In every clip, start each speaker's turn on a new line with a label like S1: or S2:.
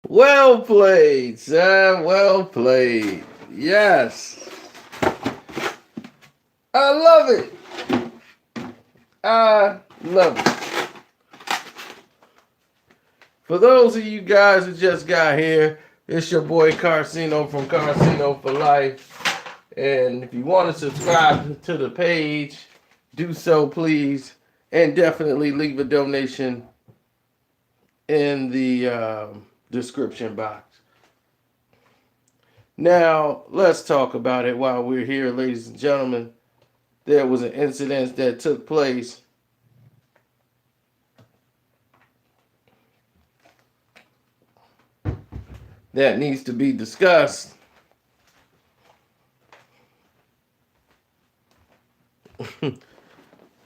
S1: Well played, sir. Well played. Yes. I love it. I love it. For those of you guys who just got here, it's your boy Carcino from Carcino for Life. And if you want to subscribe to the page, do so please. And definitely leave a donation in the description box. Now, let's talk about it while we're here, ladies and gentlemen. There was an incident that took place that needs to be discussed.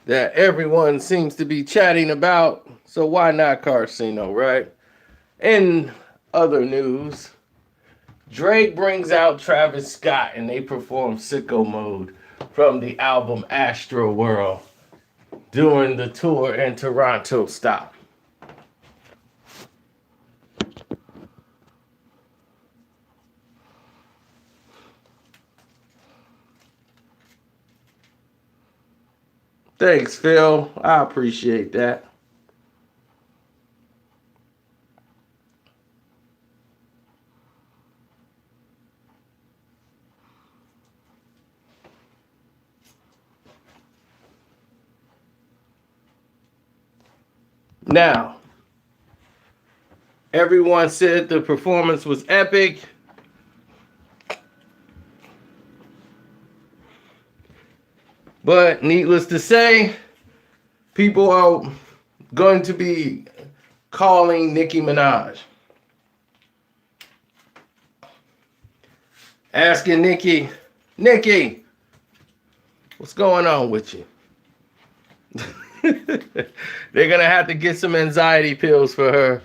S1: That everyone seems to be chatting about. So why not Carcino, right? In other news, Drake brings out Travis Scott and they perform Sicko Mode from the album Astro World during the tour in Toronto stop. Thanks, Phil. I appreciate that. Now, everyone said the performance was epic. But needless to say, people are going to be calling Nicki Minaj. Asking Nicki, what's going on with you? They're going to have to get some anxiety pills for her,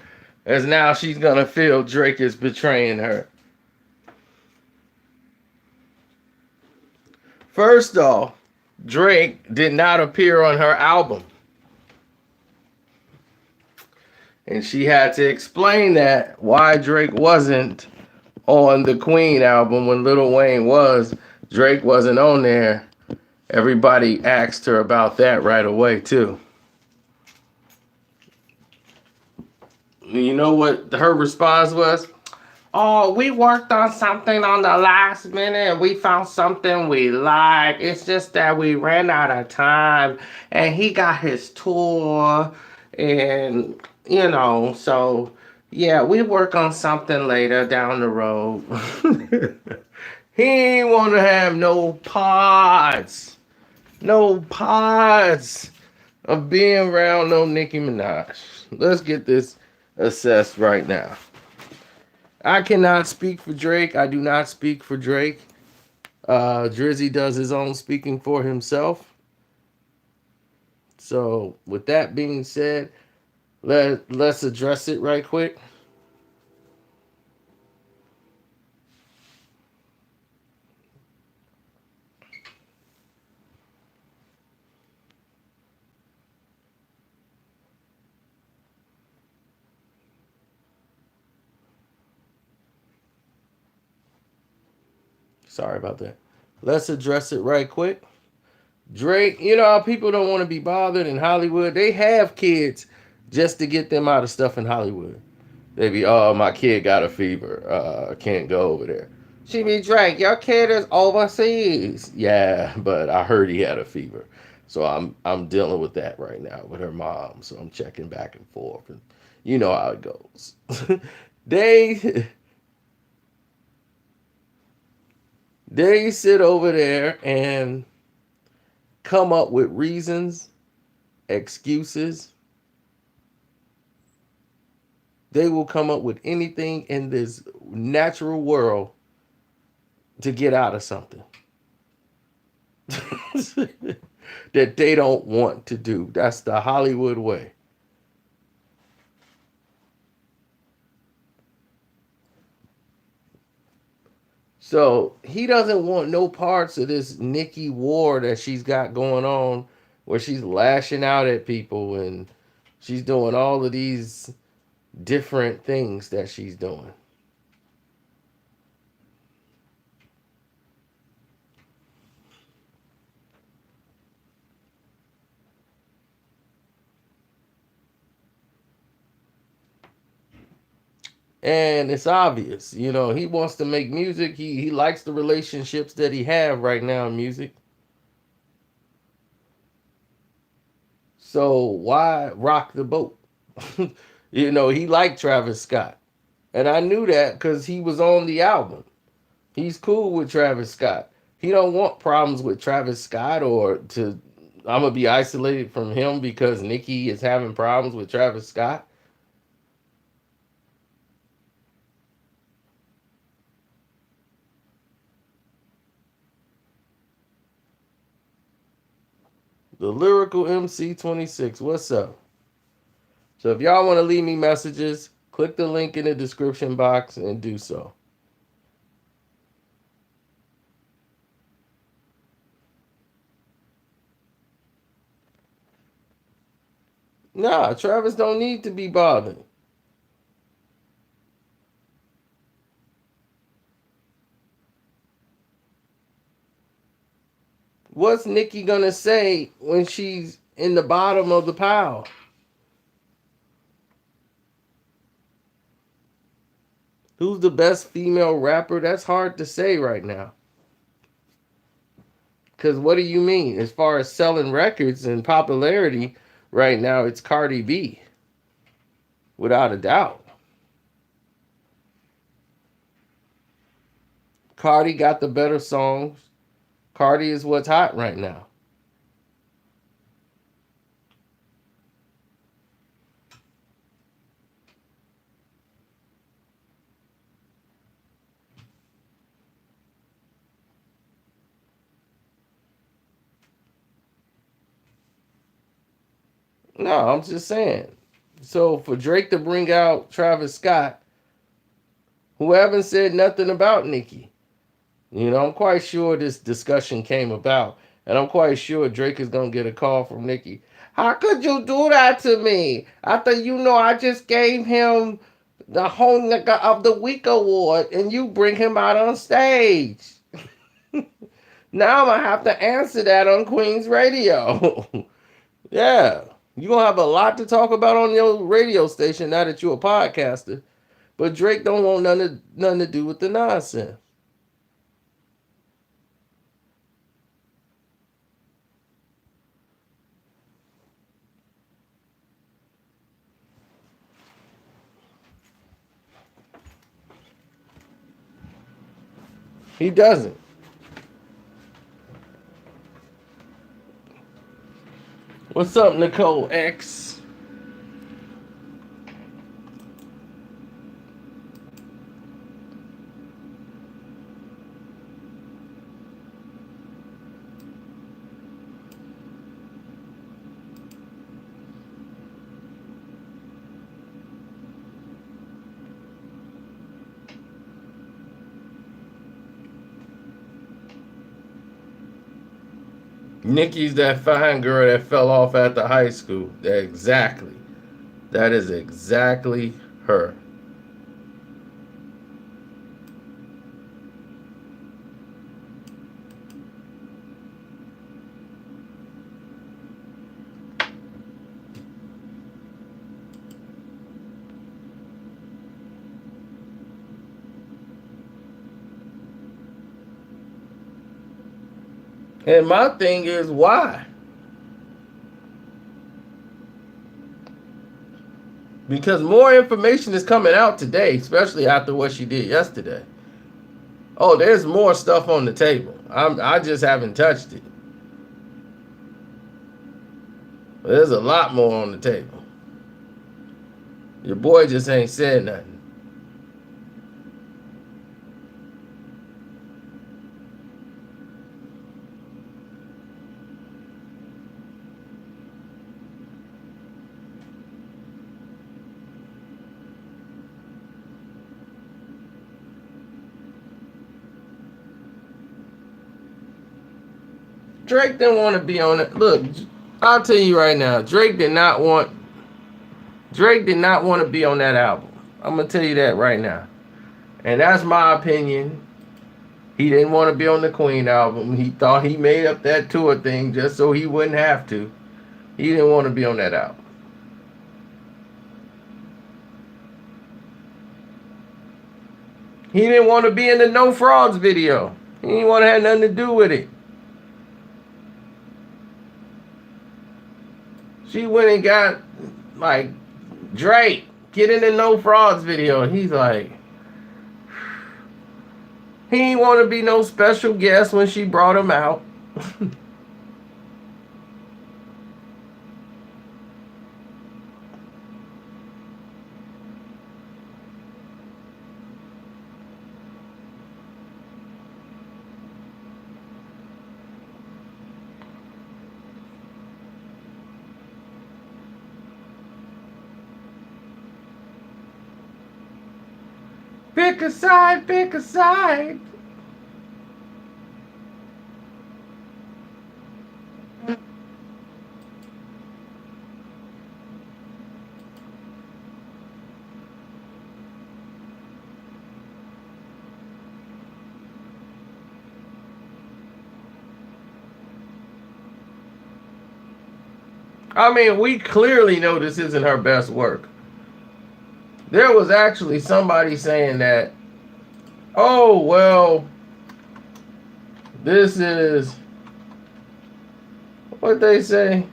S1: as now she's going to feel Drake is betraying her. First off, Drake did not appear on her album. And she had to explain that, why Drake wasn't on the Queen album when Lil Wayne was. Drake wasn't on there. Everybody asked her about that right away, too. You know what her response was? Oh, we worked on something on the last minute and we found something we like. It's just that we ran out of time and he got his tour and, you know, so yeah, we work on something later down the road. He ain't want to have no parts of being around no Nicki Minaj. Let's get this assessed right now. I cannot speak for Drake. I do not speak for Drake. Drizzy does his own speaking for himself. So with that being said, let's address it right quick. Sorry about that. Let's address it right quick. Drake, you know how people don't want to be bothered in Hollywood? They have kids just to get them out of stuff in Hollywood. They be, oh, my kid got a fever. I can't go over there. She be, Drake, your kid is overseas. Yeah, but I heard he had a fever. So I'm dealing with that right now with her mom. So I'm checking back and forth. And you know how it goes. They sit over there and come up with reasons, excuses. They will come up with anything in this natural world to get out of something that they don't want to do. That's the Hollywood way. So he doesn't want no parts of this Nicki war that she's got going on, where she's lashing out at people and She's doing all of these different things that she's doing. And it's obvious, he wants to make music. He likes the relationships that he have right now in music. So why rock the boat? He liked Travis Scott. And I knew that because he was on the album. He's cool with Travis Scott. He don't want problems with Travis Scott or I'm gonna be isolated from him because Nicki is having problems with Travis Scott. The Lyrical MC 26. What's up? So if y'all want to leave me messages, click the link in the description box and do so. Nah, Travis don't need to be bothered. What's Nicki gonna say when she's in the bottom of the pile? Who's the best female rapper? That's hard to say right now. Because what do you mean? As far as selling records and popularity, right now it's Cardi B. Without a doubt. Cardi got the better songs. Cardi is what's hot right now. No, I'm just saying. So for Drake to bring out Travis Scott, who haven't said nothing about Nicki, I'm quite sure this discussion came about. And I'm quite sure Drake is going to get a call from Nicki. How could you do that to me? After I just gave him the whole nigga of the week award and you bring him out on stage. Now I'm going to have to answer that on Queen's Radio. Yeah. You're going to have a lot to talk about on your radio station now that you're a podcaster. But Drake don't want nothing to do with the nonsense. He doesn't. What's up, Nicole X? Nicki's that fine girl that fell off at the high school. Exactly. That is exactly her. And my thing is, why? Because more information is coming out today, especially after what she did yesterday. Oh, there's more stuff on the table. I just haven't touched it. There's a lot more on the table. Your boy just ain't said nothing. Drake didn't want to be on it. Look, I'll tell you right now, Drake did not want Drake did not want to be on that album. I'm going to tell you that right now. And that's my opinion. He didn't want to be on the Queen album. He thought he made up that tour thing just so he wouldn't have to. He didn't want to be on that album. He didn't want to be in the No Frauds video. He didn't want to have nothing to do with it. She went and got, like, Drake, get in the No Frauds video. And he's like, he didn't want to be no special guest when she brought him out. Pick a side, pick a side. I mean, we clearly know this isn't her best work. There was actually somebody saying that, oh, well, this is, what they say?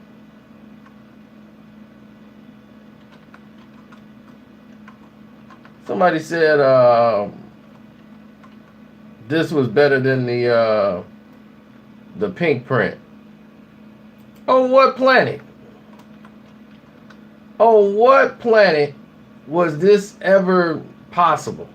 S1: Somebody said this was better than the Pink Print. On what planet? On what planet was this ever possible?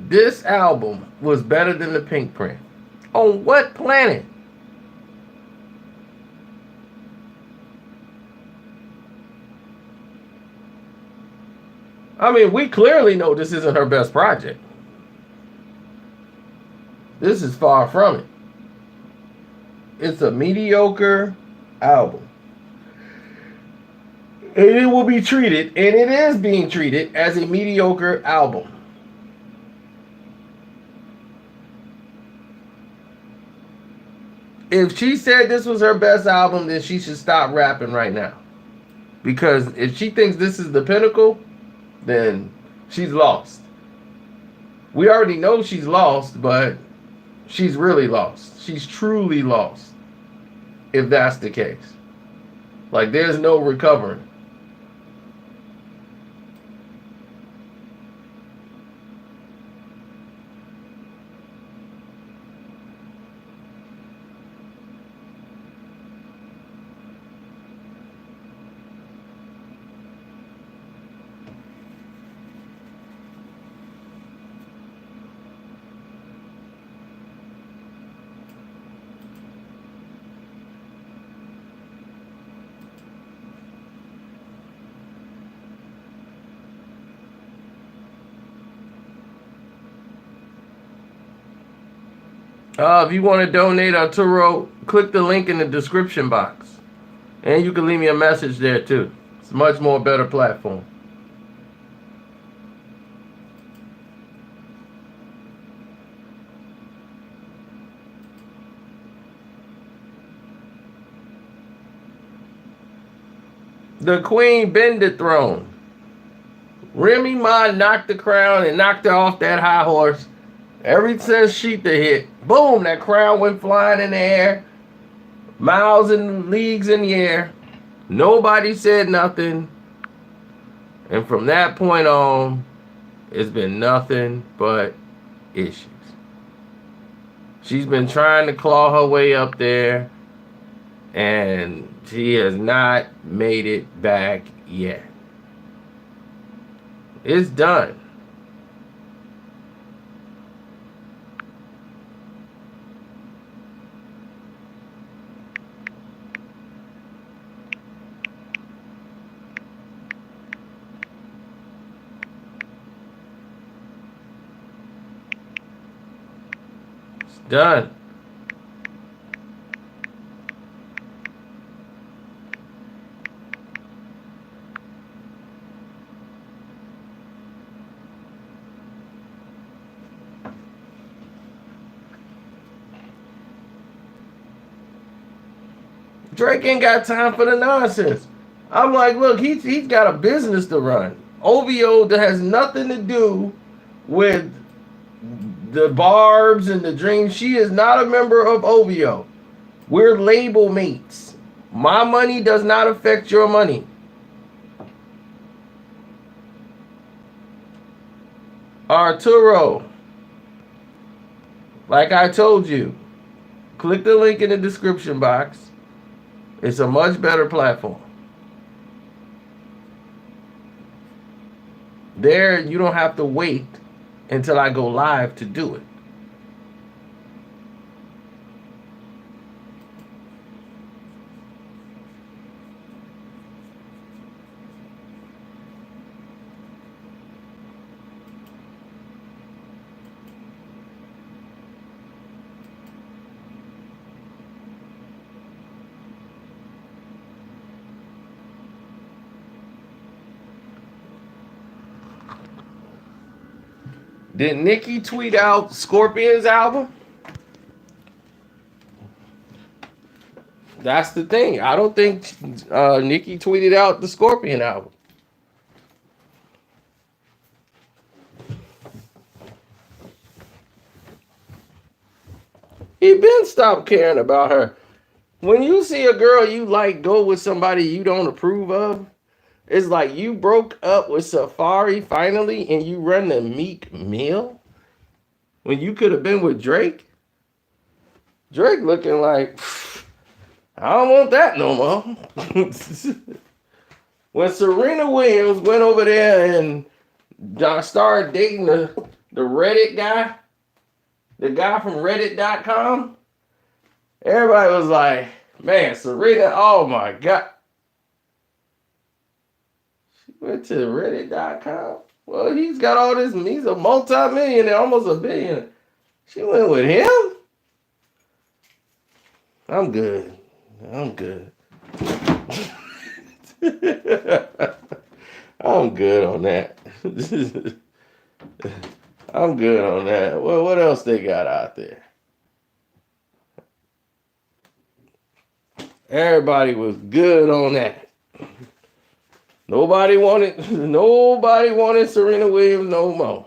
S1: This album was better than the Pink Print. On what planet? I mean, we clearly know this isn't her best project. This is far from it. It's a mediocre album. And it will be treated, and it is being treated, as a mediocre album. If she said this was her best album, then she should stop rapping right now. Because if she thinks this is the pinnacle, then she's lost. We already know she's lost, but she's really lost. She's truly lost. If that's the case. Like, there's no recovering. If you want to donate on Turo, click the link in the description box. And you can leave me a message there too. It's a much more better platform. The Queen been dethroned. Remy Ma knocked the crown and knocked her off that high horse. Ever since Sheeta hit, boom, that crown went flying in the air. Miles and leagues in the air. Nobody said nothing. And from that point on, it's been nothing but issues. She's been trying to claw her way up there, and she has not made it back yet. It's done. It's done. Drake ain't got time for the nonsense. I'm like, look, he's got a business to run. OVO that has nothing to do with the Barbs and the Dream. She is not a member of OVO. We're label mates. My money does not affect your money. Arturo, like I told you, click the link in the description box. It's a much better platform. There, you don't have to wait until I go live to do it. Did Nicki tweet out Scorpion's album? That's the thing. I don't think Nicki tweeted out the Scorpion album. He been stopped caring about her. When you see a girl you like go with somebody you don't approve of, it's like you broke up with Safari finally and you run the Meek Mill when you could have been with Drake. Drake looking like, I don't want that no more. When Serena Williams went over there and started dating the Reddit guy, the guy from Reddit.com, everybody was like, man, Serena, oh my God. Went to Reddit.com. Well, he's got all this. He's a multi-millionaire, almost a billion. She went with him? I'm good. I'm good. I'm good on that. I'm good on that. Well, what else they got out there? Everybody was good on that. Nobody wanted Serena Williams no more.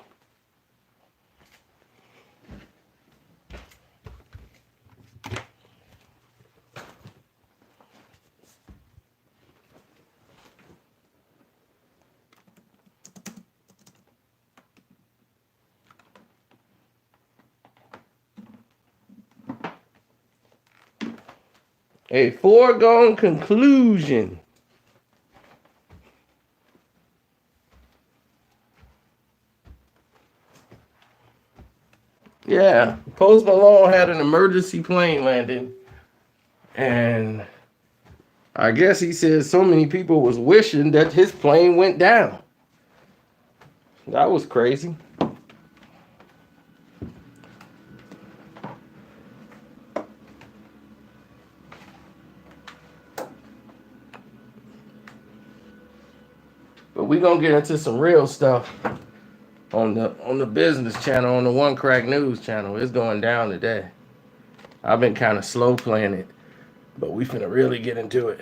S1: A foregone conclusion. Yeah, Post Malone had an emergency plane landing, and I guess he said so many people was wishing that his plane went down. That was crazy. But we're gonna get into some real stuff on the business channel, on the One Crack News channel. It's going down today. I've been kind of slow playing it, but we finna really get into it.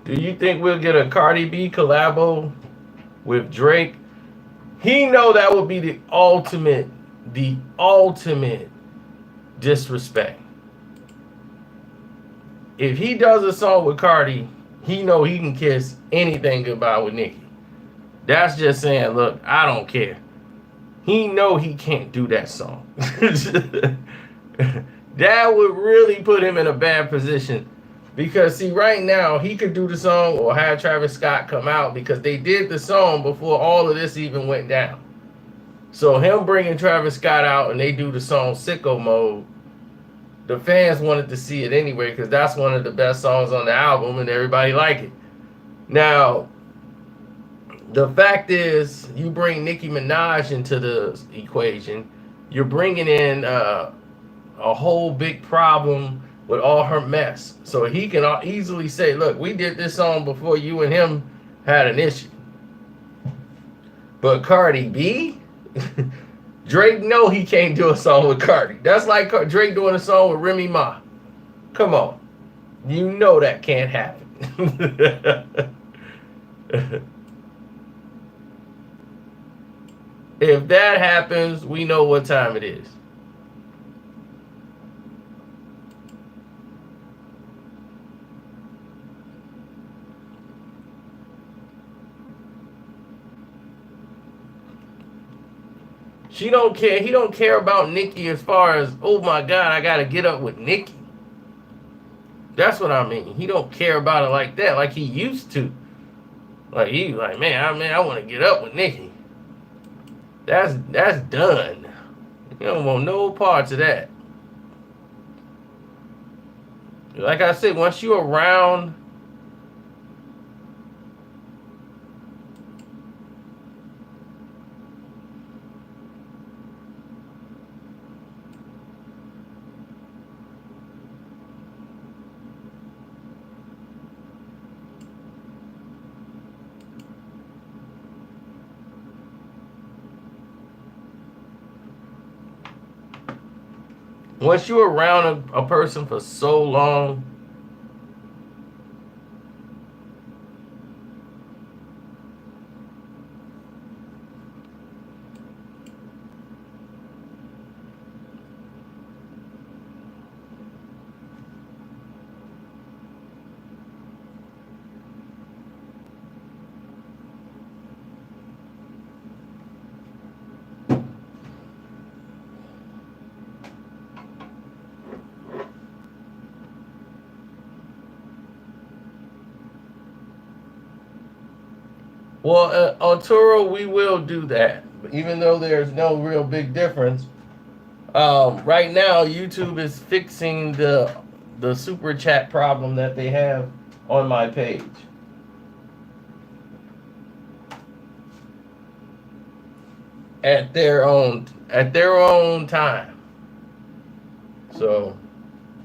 S1: Do you think we'll get a Cardi B collabo with Drake? He know that would be the ultimate disrespect. If he does a song with Cardi, he know he can kiss anything goodbye with Nicki. That's just saying, look, I don't care. He know he can't do that song. That would really put him in a bad position Because see, right now he could do the song or have Travis Scott come out because they did the song before all of this even went down. So him bringing Travis Scott out and they do the song Sicko Mode, the fans wanted to see it anyway because that's one of the best songs on the album and everybody like it. Now, the fact is, you bring Nicki Minaj into the equation, you're bringing in a whole big problem with all her mess. So he can easily say, look, we did this song before you and him had an issue. But Cardi B, Drake know he can't do a song with Cardi. That's like Drake doing a song with Remy Ma. Come on. You know that can't happen. If that happens, we know what time it is. She don't care. He don't care about Nicki as far as, oh my God, I gotta get up with Nicki. That's what I mean. He don't care about it like that, like he used to. Like he like, man, I want to get up with Nicki. That's done. You don't want no parts of that. Like I said, once you're around a person for so long, well, Arturo, we will do that. Even though there's no real big difference. Right now, YouTube is fixing the super chat problem that they have on my page. At their own time. So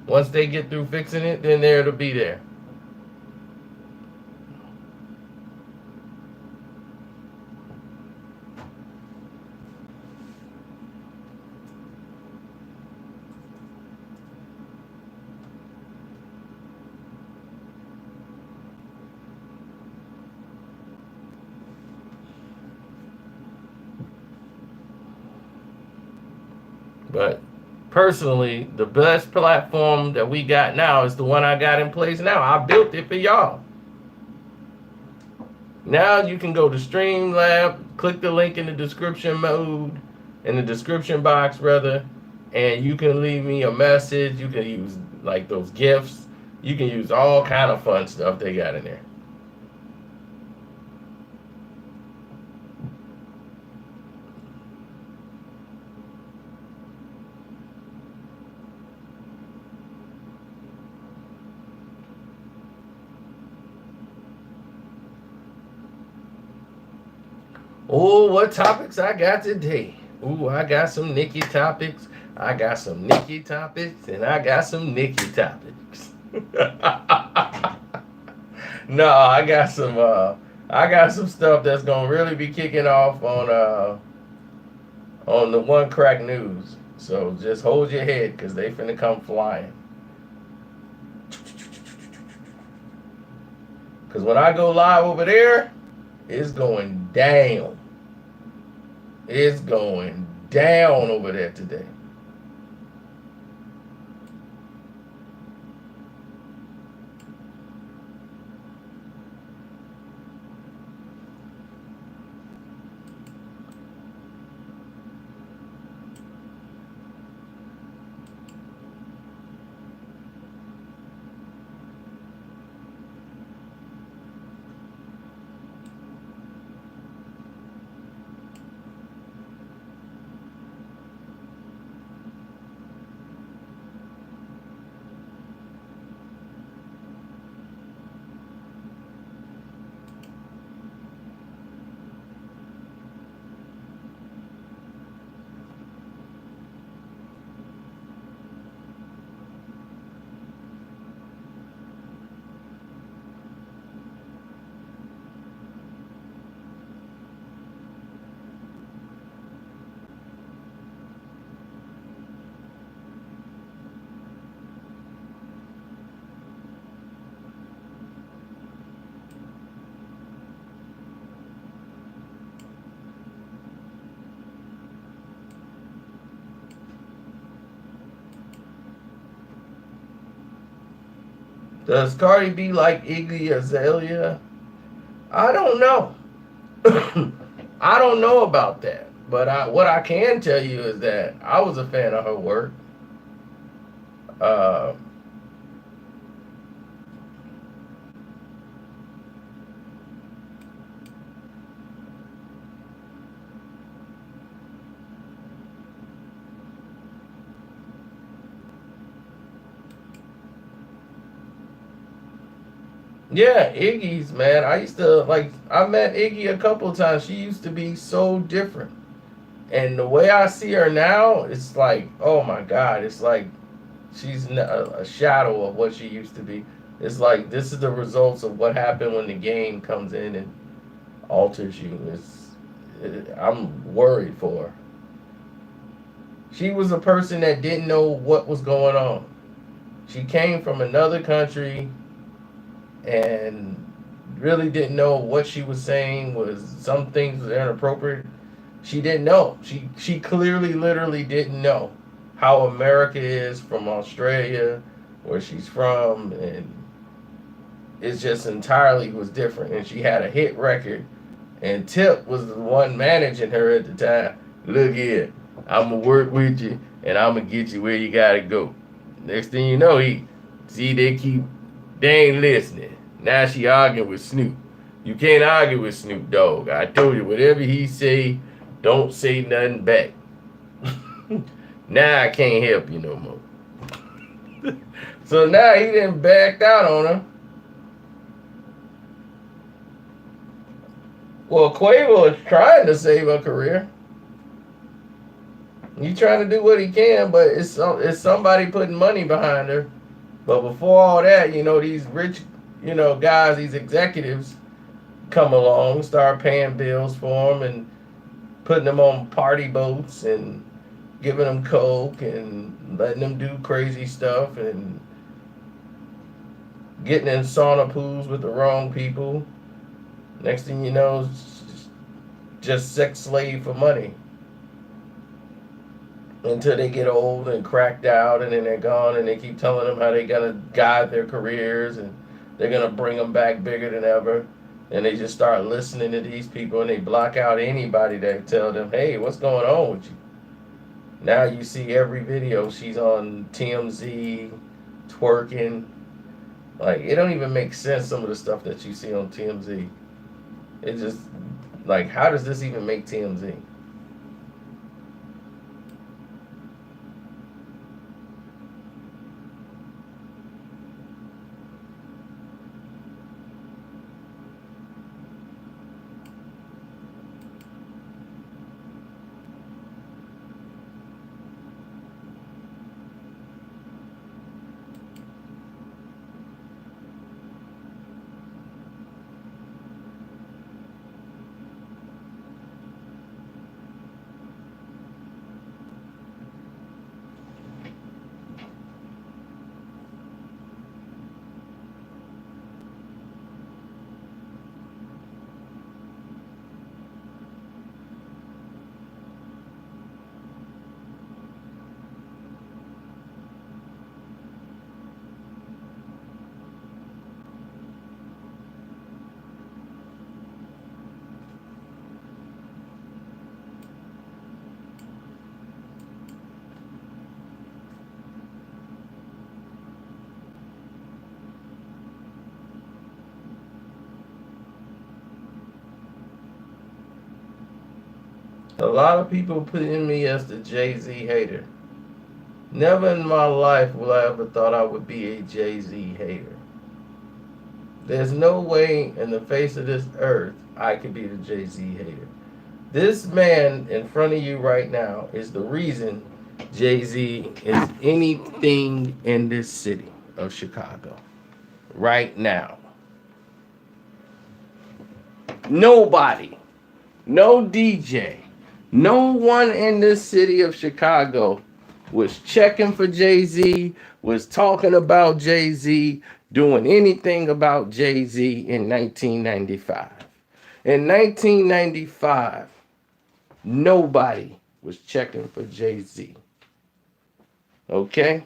S1: once they get through fixing it, then it'll be there. But personally, the best platform that we got now is the one I got in place now. I built it for y'all. Now you can go to Streamlab, click the link in the description box rather, and you can leave me a message. You can use like those GIFs. You can use all kind of fun stuff they got in there. Oh, what topics I got today? Ooh, I got some Nicki topics. I got some Nicki topics, and I got some Nicki topics. No, I got some stuff that's gonna really be kicking off on the One Crack News. So just hold your head, cause they finna come flying. Cause when I go live over there, it's going down. It's going down over there today. Does Cardi B like Iggy Azalea? I don't know. I don't know about that. But what I can tell you is that I was a fan of her work. Uh, yeah, Iggy's, man. I met Iggy a couple times. She used to be so different. And the way I see her now, it's like, oh my God, it's like she's a shadow of what she used to be. It's like this is the results of what happened when the game comes in and alters you. I'm worried for her. She was a person that didn't know what was going on. She came from another country and really didn't know what she was saying was some things were inappropriate. She didn't know. She clearly literally didn't know how America is from Australia, where she's from, and it's just entirely was different. And she had a hit record, and Tip was the one managing her at the time. Look here, I'm gonna work with you, and I'm gonna get you where you gotta go. Next thing you know, they ain't listening. Now she arguing with Snoop. You can't argue with Snoop Dogg. I told you, whatever he say, don't say nothing back. Now I can't help you no more. So now he done backed out on her. Well, Quavo is trying to save her career. He's trying to do what he can, but it's somebody putting money behind her. But before all that, these rich, guys, these executives come along, start paying bills for them and putting them on party boats and giving them coke and letting them do crazy stuff and getting in sauna pools with the wrong people. Next thing you know, it's just sex slave for money until they get old and cracked out, and then they're gone, and they keep telling them how they're gonna guide their careers and they're gonna bring them back bigger than ever. And they just start listening to these people, and they block out anybody that tell them, hey, what's going on with you? Now you see every video she's on TMZ twerking. Like, it don't even make sense, some of the stuff that you see on TMZ. It just, like, how does this even make TMZ? A lot of people putting me as the Jay-Z hater. Never in my life will I ever thought I would be a Jay-Z hater. There's no way in the face of this earth I could be the Jay-Z hater. This man in front of you right now is the reason Jay-Z is anything in this city of Chicago. Right now. Nobody, no DJ, no one in this city of Chicago was checking for Jay-Z, was talking about Jay-Z, doing anything about Jay-Z in 1995. In 1995, nobody was checking for Jay-Z. Okay?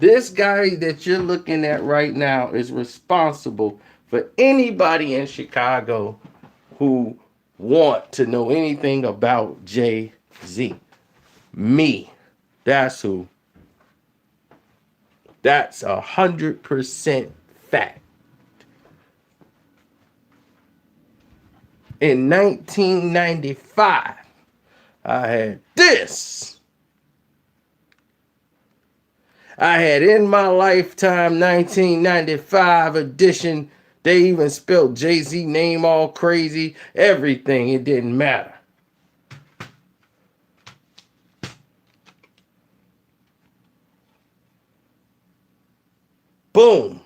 S1: This guy that you're looking at right now is responsible for anybody in Chicago who want to know anything about Jay-Z. Me. That's who. That's 100% fact. In 1995, I had this. I had In My Lifetime 1995 edition. They even spelled Jay-Z name all crazy. Everything. It didn't matter. Boom.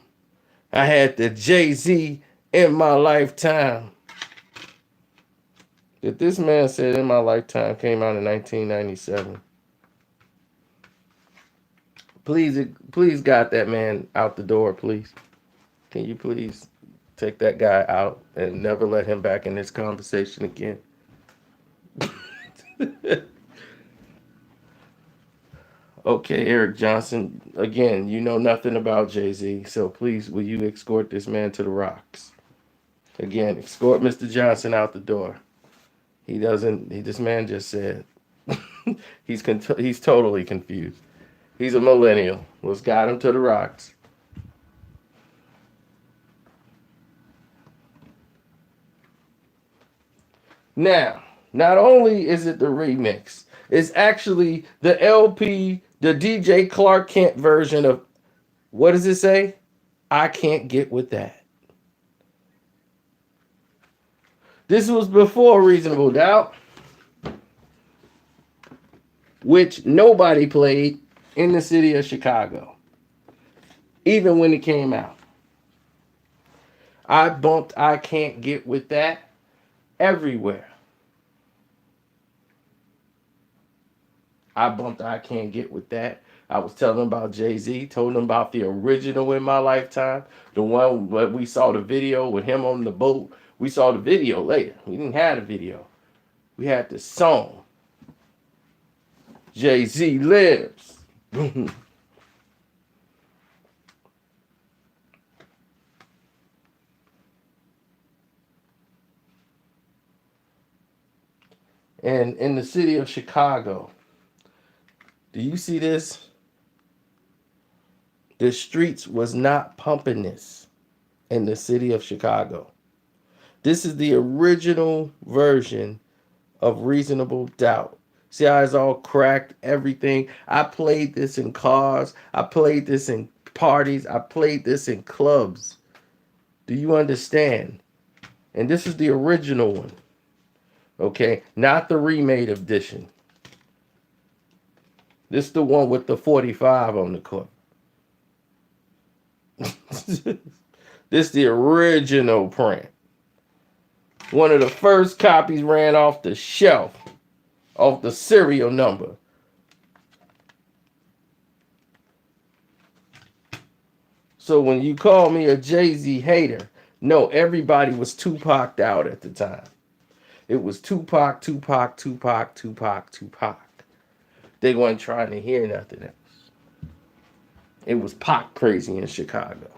S1: I had the Jay-Z In My Lifetime. That this man said In My Lifetime came out in 1997. Please got that man out the door, please. Can you please take that guy out and never let him back in this conversation again? Okay, Eric Johnson, again, you know nothing about Jay-Z, so please, will you escort this man to the rocks? Again, escort Mr. Johnson out the door. This man just said, he's totally confused. He's a millennial. Let's guide him to the rocks. Now, not only is it the remix, it's actually the LP, the DJ Clark Kent version of, what does it say? I Can't Get With That. This was before Reasonable Doubt, which nobody played in the city of Chicago, even when it came out. I bumped I Can't Get With That everywhere. I bumped I Can't Get With That. I was telling them about Jay-Z, told them about the original In My Lifetime, the one that we saw the video with him on the boat. We saw the video later. We didn't have the video. We had the song. Jay-Z Lives. And in the city of Chicago, do you see this? The streets was not pumping this in the city of Chicago. This is the original version of Reasonable Doubt. See how it's all cracked, everything. I played this in cars. I played this in parties. I played this in clubs. Do you understand? And this is the original one. Okay, not the remade edition. This is the one with the 45 on the cover. This is the original print. One of the first copies ran off the shelf, off the serial number. So when you call me a Jay-Z hater, no, everybody was Tupac'd out at the time. It was Tupac, Tupac, Tupac, Tupac, Tupac. They weren't trying to hear nothing else. It was Pac crazy in Chicago.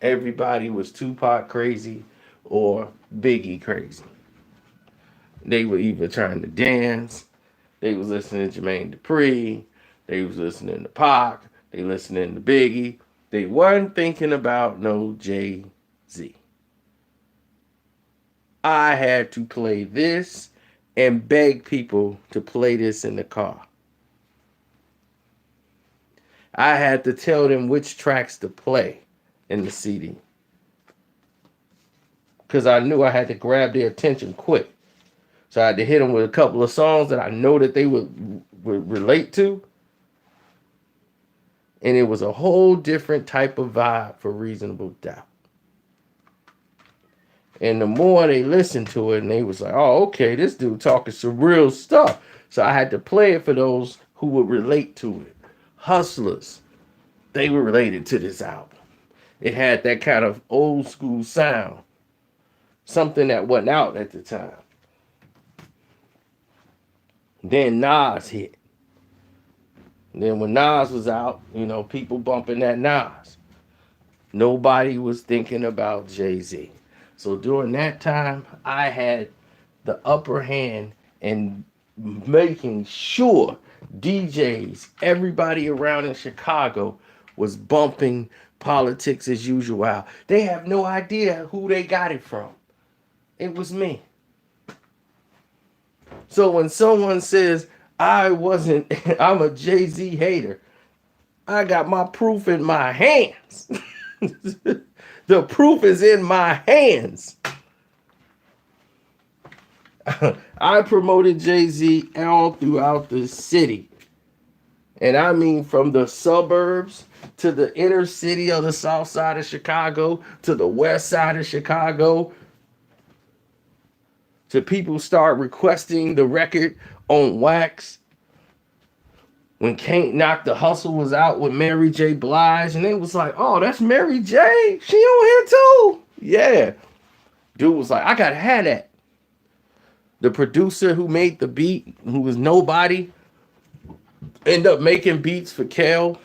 S1: Everybody was Tupac crazy or Biggie crazy. They were either trying to dance, they was listening to Jermaine Dupri, they was listening to Pac, they listening to Biggie. They weren't thinking about no Jay-Z. I had to play this and beg people to play this in the car. I had to tell them which tracks to play in the CD. Because I knew I had to grab their attention quick. So I had to hit them with a couple of songs that I know that they would relate to. And it was a whole different type of vibe for Reasonable Doubt. And the more they listened to it, and they was like, oh, okay, this dude talking some real stuff. So I had to play it for those who would relate to it. Hustlers, they were related to this album. It had that kind of old school sound. Something that wasn't out at the time. Then Nas hit. And then when Nas was out, you know, people bumping that Nas. Nobody was thinking about Jay-Z. So during that time, I had the upper hand in making sure DJs, everybody around in Chicago was bumping Politics as Usual. They have no idea who they got it from. It was me. So when someone says I wasn't, I'm a Jay-Z hater, I got my proof in my hands. The proof is in my hands. I promoted Jay-Z all throughout the city. And I mean from the suburbs to the inner city of the south side of Chicago to the west side of Chicago. To people start requesting the record on wax. When Can't Knock the Hustle was out with Mary J. Blige, and it was like, oh, that's Mary J. She on here too. Yeah. Dude was like, I gotta have that. The producer who made the beat, who was nobody, ended up making beats for Kel.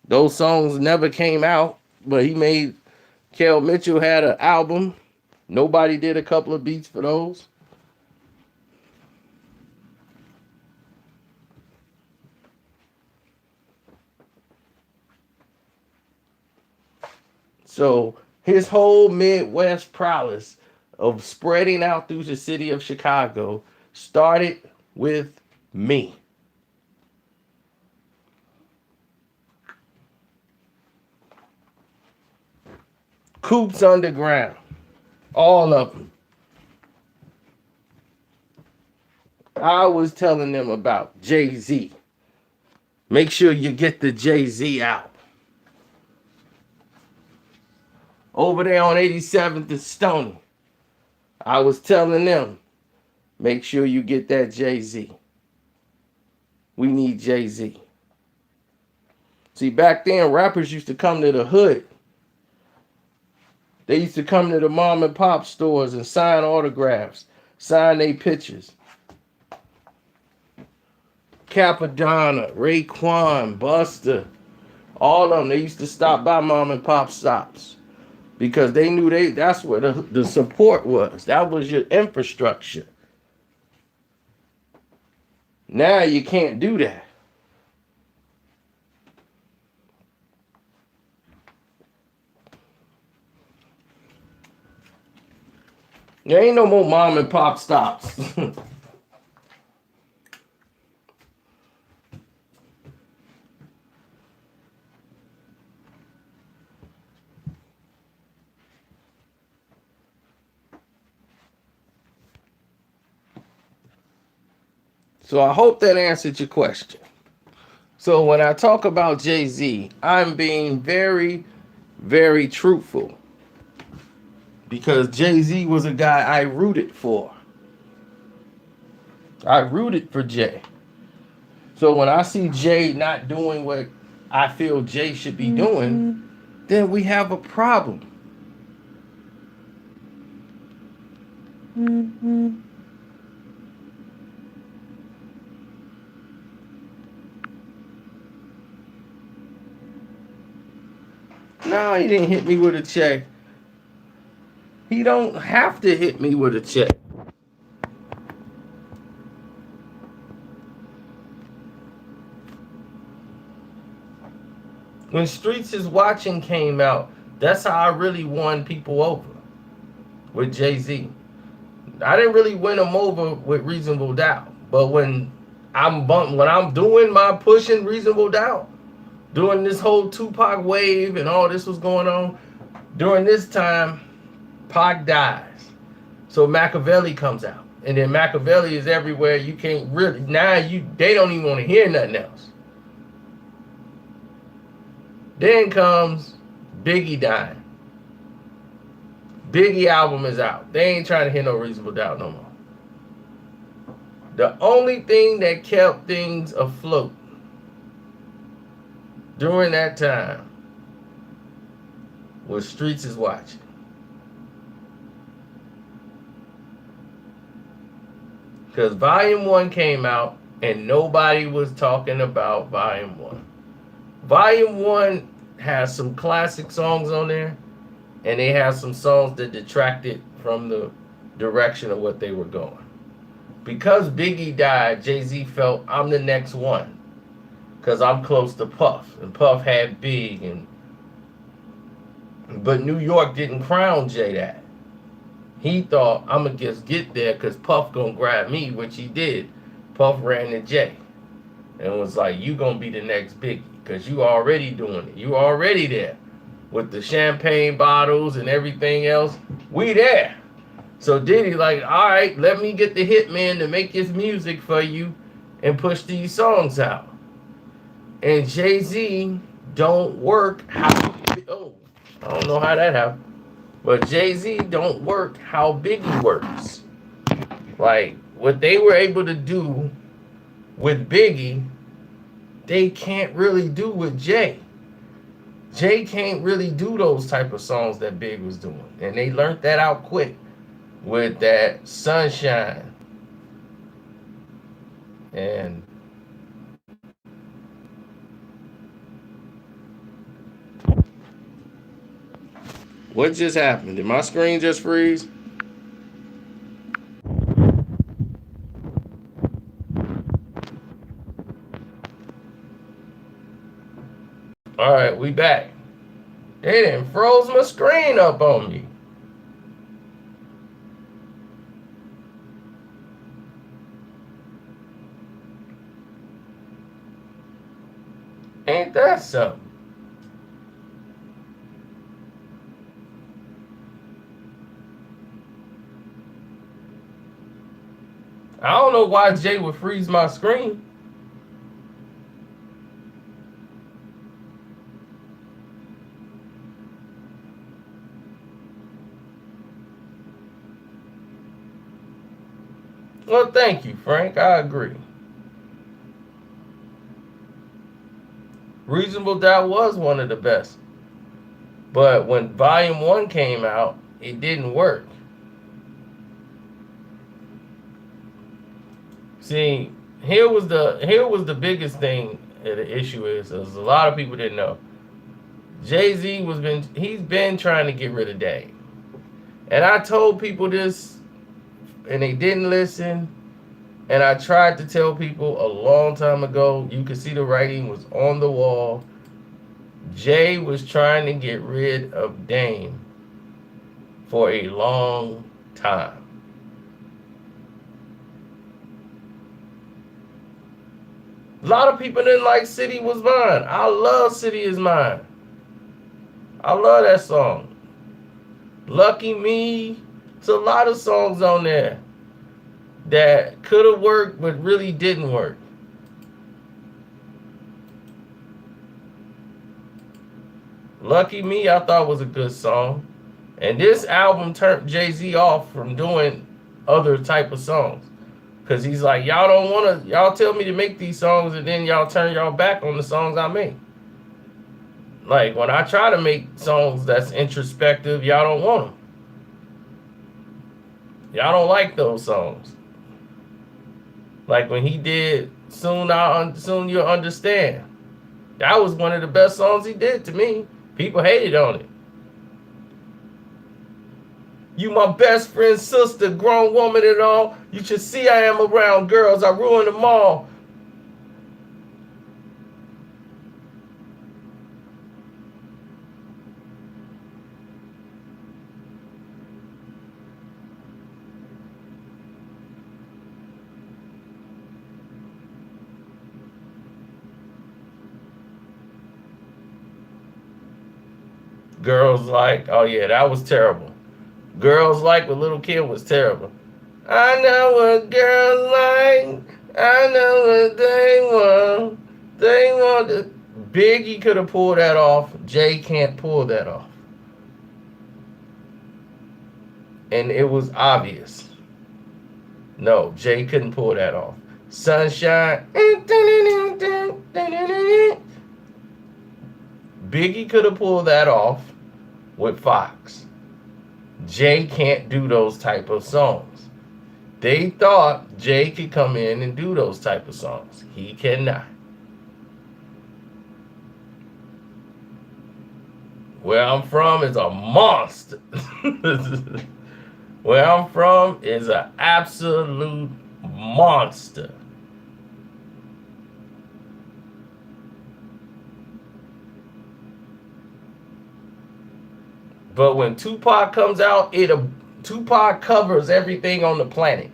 S1: Those songs never came out, but he made, Kel Mitchell had an album. Nobody did a couple of beats for those. So his whole Midwest prowess of spreading out through the city of Chicago started with me. Coops Underground, all of them. I was telling them about Jay-Z. Make sure you get the Jay-Z out. Over there on 87th and Stony, I was telling them, make sure you get that Jay-Z. We need Jay-Z. See, back then, rappers used to come to the hood. They used to come to the mom and pop stores and sign autographs, sign their pictures. Capadonna, Raekwon, Buster, all of them, they used to stop by mom and pop stops. Because they knew that's where the support was. That was your infrastructure. Now you can't do that. There ain't no more mom and pop stops. So I hope that answered your question. So when I talk about Jay-Z, I'm being very, very truthful. Because Jay-Z was a guy I rooted for. I rooted for Jay. So when I see Jay not doing what I feel Jay should be doing, then we have a problem. No, he didn't hit me with a check. He don't have to hit me with a check. When Streets is Watching came out, that's how I really won people over with Jay-Z. I didn't really win them over with Reasonable Doubt, but when I'm doing my pushing Reasonable Doubt, during this whole Tupac wave and all this was going on, during this time, Pac dies. So Machiavelli comes out. And then Machiavelli is everywhere. You can't really, they don't even want to hear nothing else. Then comes Biggie dying. Biggie album is out. They ain't trying to hear no Reasonable Doubt no more. The only thing that kept things afloat during that time was Streets is Watching. Because Volume 1 came out And nobody was talking about Volume 1. Volume 1 has some classic songs on there, and they have some songs that detracted from the direction of what they were going. Because Biggie died, Jay-Z felt I'm the next one because I'm close to Puff, and Puff had Big, but New York didn't crown Jay that. He thought I'm gonna just get there because Puff gonna grab me, which he did. Puff ran to Jay and was like, "You gonna be the next Biggie because you already doing it. You already there with the champagne bottles and everything else. We there." So Diddy like, "All right, let me get the hitman to make his music for you and push these songs out." And Jay-Z don't work how I don't know how that happened. But Jay-Z don't work how Biggie works. Like what they were able to do with Biggie, they can't really do with Jay. Jay can't really do those type of songs that Big was doing. And they learned that out quick with that Sunshine. And what just happened? Did my screen just freeze? All right, we back. They done froze my screen up on me. Ain't that something? I don't know why Jay would freeze my screen. Well, thank you, Frank. I agree. Reasonable Doubt was one of the best. But when Volume 1 came out, it didn't work. See, here was the biggest thing that the issue is a lot of people didn't know. Jay-Z he's been trying to get rid of Dame. And I told people this and they didn't listen. And I tried to tell people a long time ago, you could see the writing was on the wall. Jay was trying to get rid of Dame for a long time. A lot of people didn't like City Was Mine. I love City Is Mine. I love that song. Lucky Me. There's a lot of songs on there that could have worked but really didn't work. Lucky Me I thought was a good song. And this album turned Jay-Z off from doing other type of songs. Because he's like, y'all don't want to, y'all tell me to make these songs and then y'all turn y'all back on the songs I make. Like when I try to make songs that's introspective, y'all don't want them. Y'all don't like those songs. Like when he did Soon You'll Understand. That was one of the best songs he did to me. People hated on it. You my best friend's sister, grown woman and all. You should see I am around girls. I ruin them all. Girls Like, oh yeah, that was terrible. Girls Like with Little Kim was terrible. I know what girls like. I know what they want. They want to. Biggie could have pulled that off. Jay can't pull that off. And it was obvious. No, Jay couldn't pull that off. Sunshine. Biggie could have pulled that off with Fox. Jay can't do those type of songs. They thought Jay could come in and do those type of songs. He cannot. Where I'm from is a monster. Where I'm from is an absolute monster. But when Tupac comes out, Tupac covers everything on the planet.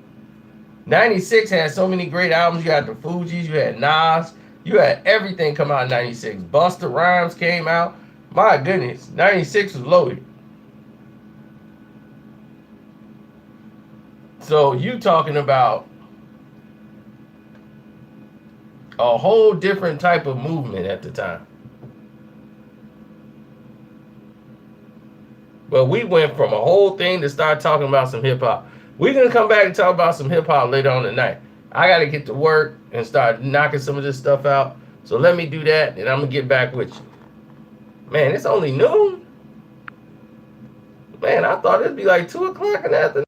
S1: 96 had so many great albums. You had the Fugees, you had Nas, you had everything come out in 96. Busta Rhymes came out. My goodness, 96 was loaded. So you talking about a whole different type of movement at the time. But we went from a whole thing to start talking about some hip hop. We're gonna come back and talk about some hip hop later on tonight. I gotta get to work and start knocking some of this stuff out. So let me do that, and I'm gonna get back with you. Man, it's only noon. Man, I thought it'd be like 2 o'clock in the afternoon.